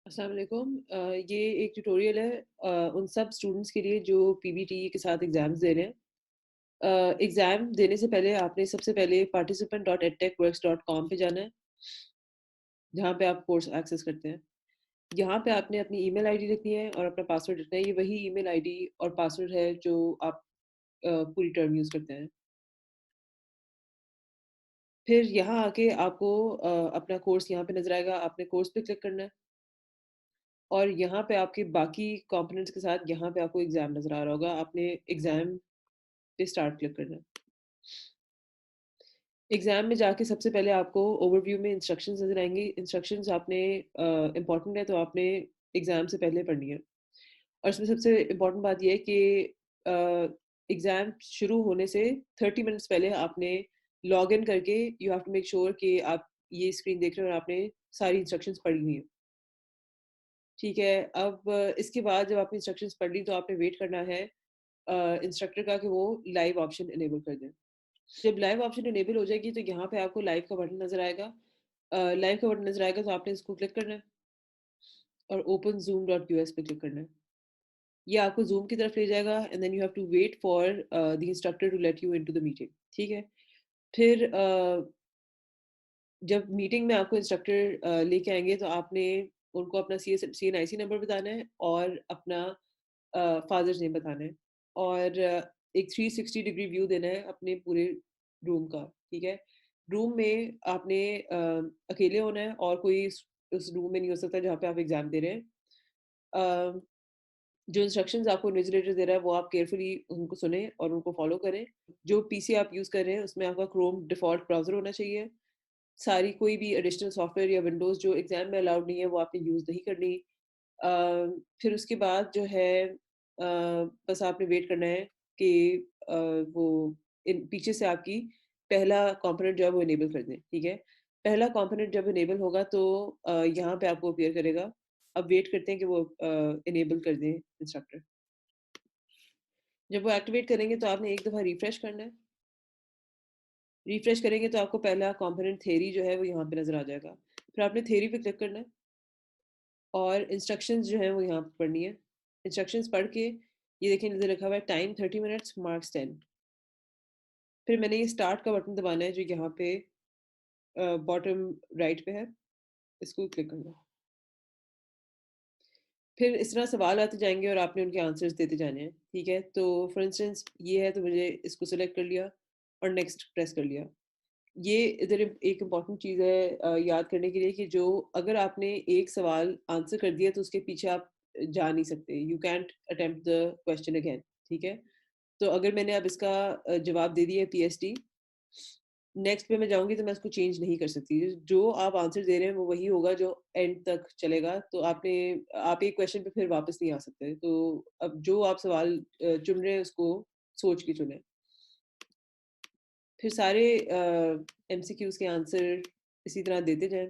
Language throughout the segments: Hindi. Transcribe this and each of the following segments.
अस्सलाम वालेकुम। ये एक ट्यूटोरियल है उन सब स्टूडेंट्स के लिए जो पीबीटी के साथ एग्ज़ाम्स दे रहे हैं। एग्ज़ाम देने से पहले आपने सबसे पहले participant.edtechworks.com पे जाना है, जहाँ पे आप कोर्स एक्सेस करते हैं। यहाँ पे आपने अपनी ईमेल आईडी लिखनी है और अपना पासवर्ड लिखना है। ये वही ईमेल आईडी और पासवर्ड है जो आप पूरी टर्म यूज़ करते हैं। फिर यहाँ आके आपको अपना कोर्स यहाँ पे नज़र आएगा, आपने कोर्स पे क्लिक करना है और यहाँ पे आपके बाकी कंपोनेंट्स के साथ यहाँ पे आपको एग्ज़ाम नज़र आ रहा होगा। आपने एग्ज़ाम पे स्टार्ट क्लिक करना है। एग्ज़ाम में जाके सबसे पहले आपको ओवरव्यू में इंस्ट्रक्शंस नज़र आएँगी। इंस्ट्रक्शंस आपने इम्पोर्टेंट है तो आपने एग्ज़ाम से पहले पढ़नी है। और इसमें सबसे इम्पोर्टेंट बात ये है कि अ, एग्ज़ाम शुरू होने से 30 मिनट्स पहले आपने लॉग इन करके you have to make sure कि आप ये स्क्रीन देख रहे हो और आपने सारी इंस्ट्रक्शंस पढ़ी हुई हैं। ठीक है, अब इसके बाद जब आपने इंस्ट्रक्शंस पढ़ ली तो आपने वेट करना है इंस्ट्रक्टर का कि वो लाइव ऑप्शन इनेबल कर दें। जब लाइव ऑप्शन इनेबल हो जाएगी तो यहाँ पे आपको लाइव का बटन नज़र आएगा। लाइव का बटन नज़र आएगा तो आपने इसको क्लिक करना है और ओपन zoom.us पे क्लिक करना है। ये आपको ज़ूम की तरफ ले जाएगा and then you have to wait for the instructor to let you into the meeting, ठीक है? फिर जब मीटिंग में आपको इंस्ट्रक्टर लेके आएँगे तो आपने उनको अपना सीएनआईसी नंबर बताना है और अपना फादर्स नेम बताना है और एक 360 डिग्री व्यू देना है अपने पूरे रूम का, ठीक है? रूम में आपने अकेले होना है और कोई उस रूम में नहीं हो सकता जहाँ पे आप एग्ज़ाम दे रहे हैं। अ, जो इंस्ट्रक्शंस आपको इन्विजिलेटर दे रहा है वो आप केयरफुली उनको सुनें और उनको फॉलो करें। जो पीसी आप यूज़ कर रहे हैं उसमें आपका क्रोम डिफ़ॉल्ट ब्राउज़र होना चाहिए। सारी कोई भी एडिशनल सॉफ्टवेयर या विंडोज़ जो एग्ज़ाम में अलाउड नहीं है वो आपने यूज़ नहीं करनी। अ, फिर उसके बाद जो है बस आपने वेट करना है कि अ, वो इन पीछे से आपकी पहला कंपोनेंट जो है वो इनेबल कर दें, ठीक है? पहला कंपोनेंट जब इनेबल होगा तो यहाँ पे आपको अपीयर करेगा। अब वेट करते हैं कि वो इनेबल कर दें इंस्ट्रक्टर। जब वो एक्टिवेट करेंगे तो आपने एक दफ़ा रिफ्रेश करना है। रिफ्रेश करेंगे तो आपको पहला कंपोनेंट थियरी जो है वो यहाँ पे नज़र आ जाएगा। फिर आपने थियरी पे क्लिक करना है और इंस्ट्रक्शंस जो हैं वो यहाँ पे पढ़नी है। इंस्ट्रक्शंस पढ़ के ये देखिए नीचे लिखा हुआ है टाइम 30 मिनट्स मार्क्स 10। फिर मैंने ये स्टार्ट का बटन दबाना है जो यहाँ पे बॉटम राइट पे है, इसको क्लिक करना है। फिर इस तरह सवाल आते जाएँगे और आपने उनके आंसर्स देते जाने हैं, ठीक है? तो फॉर इंस्टेंस ये है तो मुझे इसको सिलेक्ट कर लिया और नेक्स्ट प्रेस कर लिया। ये इधर एक इम्पॉर्टेंट चीज़ है याद करने के लिए कि जो अगर आपने एक सवाल आंसर कर दिया तो उसके पीछे आप जा नहीं सकते। You can't attempt the question again, ठीक है? तो अगर मैंने अब इसका जवाब दे दिया पीएसटी, नेक्स्ट पे मैं जाऊँगी तो मैं उसको चेंज नहीं कर सकती। जो आप आंसर दे रहे हैं वो वही होगा जो एंड तक चलेगा। तो आप एक क्वेश्चन पे फिर वापस नहीं आ सकते। तो अब जो आप सवाल चुन रहे हैं उसको सोच के चुनें। फिर सारे एमसीक्यूज़ के आंसर इसी तरह देते जाएँ।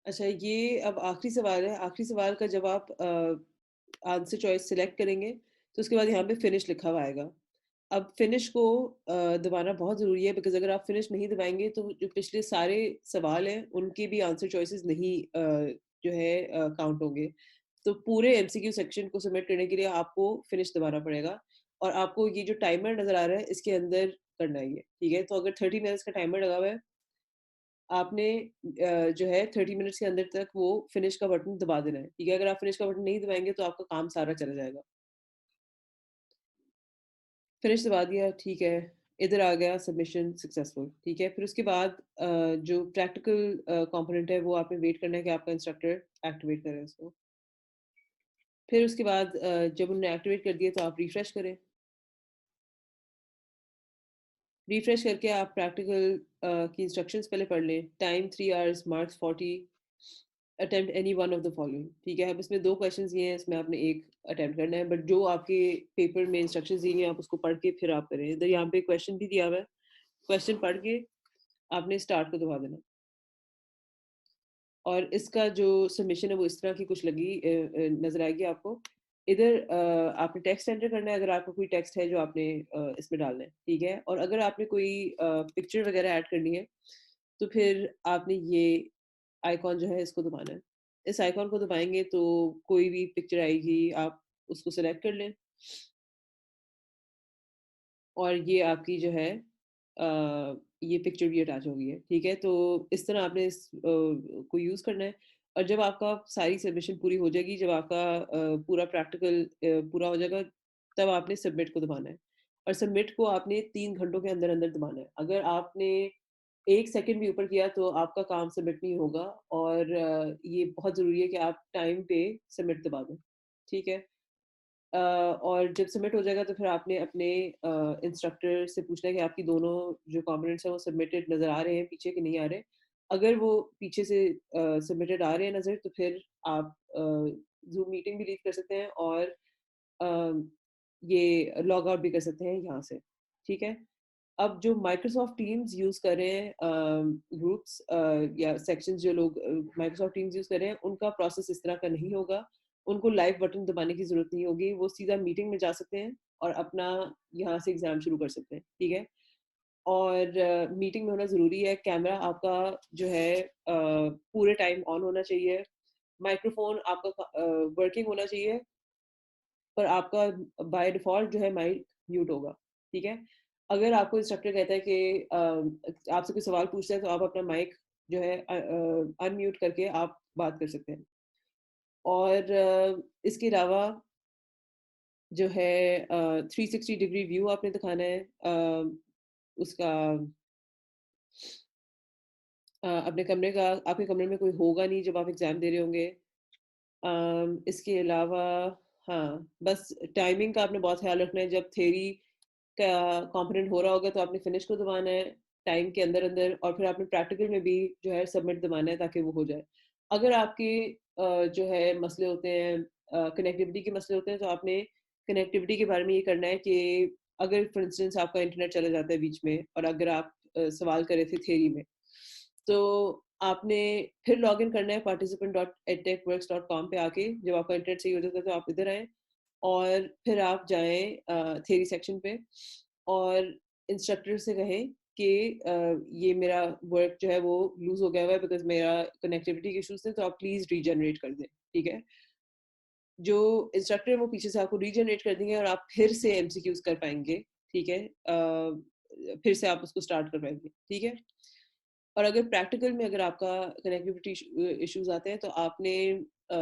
अच्छा ये अब आखिरी सवाल है। आखिरी सवाल का जब आप आंसर चॉइस सिलेक्ट करेंगे, तो उसके बाद यहाँ पे फिनिश लिखा हुआ आएगा। अब फिनिश को दबाना बहुत ज़रूरी है बिकॉज़ अगर आप फिनिश नहीं दबाएँगे तो जो पिछले सारे सवाल हैं, उनके भी आंसर चॉइसेस नहीं जो है काउंट होंगे। तो पूरे एमसीक्यू सेक्शन को सबमिट करने के लिए आपको फिनिश दबाना पड़ेगा और आपको ये जो टाइमर नज़र आ रहा है, इसके अंदर करना है ये, ठीक है? तो अगर 30 मिनट्स का टाइमर लगा हुआ है आपने जो है 30 मिनट्स के अंदर तक वो फिनिश का बटन दबा देना है, ठीक है? अगर आप फिनिश का बटन नहीं दबाएँगे तो आपका काम सारा चला जाएगा। फिनिश दबा दिया, ठीक है। इधर आ गया सबमिशन सक्सेसफुल, ठीक है? फिर उसके बाद जो प्रैक्टिकल कंपोनेंट है वो आपने वेट करना है कि आपका इंस्ट्रक्टर एक्टिवेट करे उसको। फिर उसके बाद जब उन्होंने एक्टिवेट कर दिया तो आप रिफ्रेश करें। रिफ्रेश करके आप प्रैक्टिकल की इंस्ट्रक्शंस पहले पढ़ लें। Time 3 hours, marks 40 attempt any one of the following, ठीक है? अब इसमें 2 क्वेश्चंस दिए हैं, इसमें आपने 1 अटेम्प्ट करना है, बट जो आपके पेपर में इंस्ट्रक्शंस दिए हैं, आप उसको पढ़ के फिर आप करें। इधर यहाँ पे क्वेश्चन भी दिया हुआ है, क्वेश्चन पढ़ के आपने स्टार्ट को दबा देना। और इसका जो सबमिशन है वो इस तरह की कुछ नज़र आएगी आपको। इधर आपने टेक्स्ट एंटर करना है, अगर आपका कोई टेक्स्ट है जो आपने इसमें डालना है, ठीक है? और अगर आपने कोई पिक्चर वगैरह ऐड करनी है, तो फिर आपने ये आइकॉन जो है इसको दबाना है। इस आइकॉन को दबाएँगे तो कोई भी पिक्चर आएगी, आप उसको सेलेक्ट कर लें और ये आपकी जो है ये पिक्चर भी अटैच हो गई है, ठीक है? तो इस तरह आपने को यूज़ करना है और जब आपका सारी सबमिशन पूरी हो जाएगी, जब आपका पूरा प्रैक्टिकल पूरा हो जाएगा, तब आपने सबमिट को दबाना है और सबमिट को आपने 3 घंटों के अंदर-अंदर दबाना है। अगर आपने 1 सेकंड भी ऊपर किया तो आपका काम सबमिट नहीं होगा और ये बहुत ज़रूरी है कि आप टाइम पे सबमिट दबा दें, ठीक है? और जब सबमिट हो जाएगा तो फिर आपने अपने इंस्ट्रक्टर से पूछना है कि आपकी दोनों जो कंपोनेंट्स हैं वो सबमिटेड नज़र आ रहे हैं पीछे कि नहीं आ रहे। अगर वो पीछे से सबमिटेड आ रहे हैं नज़र तो फिर आप ज़ूम मीटिंग भी लीव कर सकते हैं और अ, ये लॉग आउट भी कर सकते हैं यहाँ से, ठीक है? अब जो माइक्रोसॉफ्ट टीम्स यूज़ कर रहे हैं ग्रुप्स या सेक्शंस जो लोग माइक्रोसॉफ्ट टीम्स यूज़ कर रहे हैं, उनका प्रोसेस इस तरह का नहीं होगा। उनको लाइव बटन दबाने की ज़रूरत नहीं होगी, वो सीधा मीटिंग में जा सकते हैं और अपना यहाँ से एग्ज़ाम शुरू कर सकते हैं, ठीक है? और मीटिंग में होना ज़रूरी है, कैमरा आपका जो है पूरे टाइम ऑन होना चाहिए, माइक्रोफ़ोन आपका वर्किंग होना चाहिए पर आपका बाय डिफ़ॉल्ट जो है माइक म्यूट होगा, ठीक है? अगर आपको इंस्ट्रक्टर कहता है कि आपसे कोई सवाल पूछता है तो आप अपना माइक जो है अनम्यूट करके आप बात कर सकते हैं। और इसके अलावा जो है 360 डिग्री व्यू आपने दिखाना है उसका अपने कमरे का आपके कमरे में कोई होगा नहीं जब आप एग्ज़ाम दे रहे होंगे। इसके अलावा हाँ, बस टाइमिंग का आपने बहुत ख़्याल रखना है जब थ्योरी का कंपोनेंट हो रहा होगा तो आपने फिनिश को दबाना है टाइम के अंदर-अंदर और फिर आपने प्रैक्टिकल में भी जो है सबमिट दबाना है ताकि वो हो जाए। अगर आपके जो है मसले होते हैं कनेक्टिविटी के मसले होते हैं तो आपने कनेक्टिविटी के बारे में ये करना है कि अगर फॉर इंस्टेंस आपका इंटरनेट चला जाता है बीच में और अगर आप सवाल कर रहे थे थ्योरी में, तो आपने फिर लॉगिन करना है participant.edtechworks.com पे आके जब आपका इंटरनेट सही हो जाता है तो आप इधर आएँ और फिर आप जाएँ थ्योरी सेक्शन पे और इंस्ट्रक्टर से कहें कि ये मेरा वर्क जो है वो लूज़ हो गया हुआ है बिकॉज़ मेरा कनेक्टिविटी के इश्यूज़ थे तो आप प्लीज़ रीजनरेट कर दें, ठीक है? जो इंस्ट्रक्टर है वो पीछे से आपको रीजनरेट कर देंगे और आप फिर से एमसीक्यूज़ कर पाएँगे, ठीक है? फिर से आप उसको स्टार्ट कर पाएँगे, ठीक है? और अगर प्रैक्टिकल में अगर आपका कनेक्टिविटी इश्यूज़ आते हैं तो आपने अ,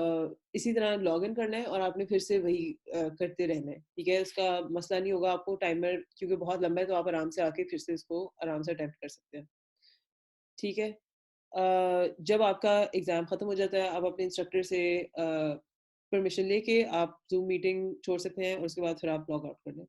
इसी तरह लॉगिन करना है और आपने फिर से वही करते रहना है, ठीक है? इसका मसला नहीं होगा आपको टाइमर क्योंकि बहुत लंबा है तो आप आराम से आके फिर से इसको आराम से अटेम्प्ट कर सकते हैं, ठीक है? जब आपका एग्ज़ाम ख़त्म हो जाता है, आप अपने इंस्ट्रक्टर से परमिशन लेके आप ज़ूम मीटिंग छोड़ सकते हैं और उसके बाद फिर आप लॉग आउट कर लें।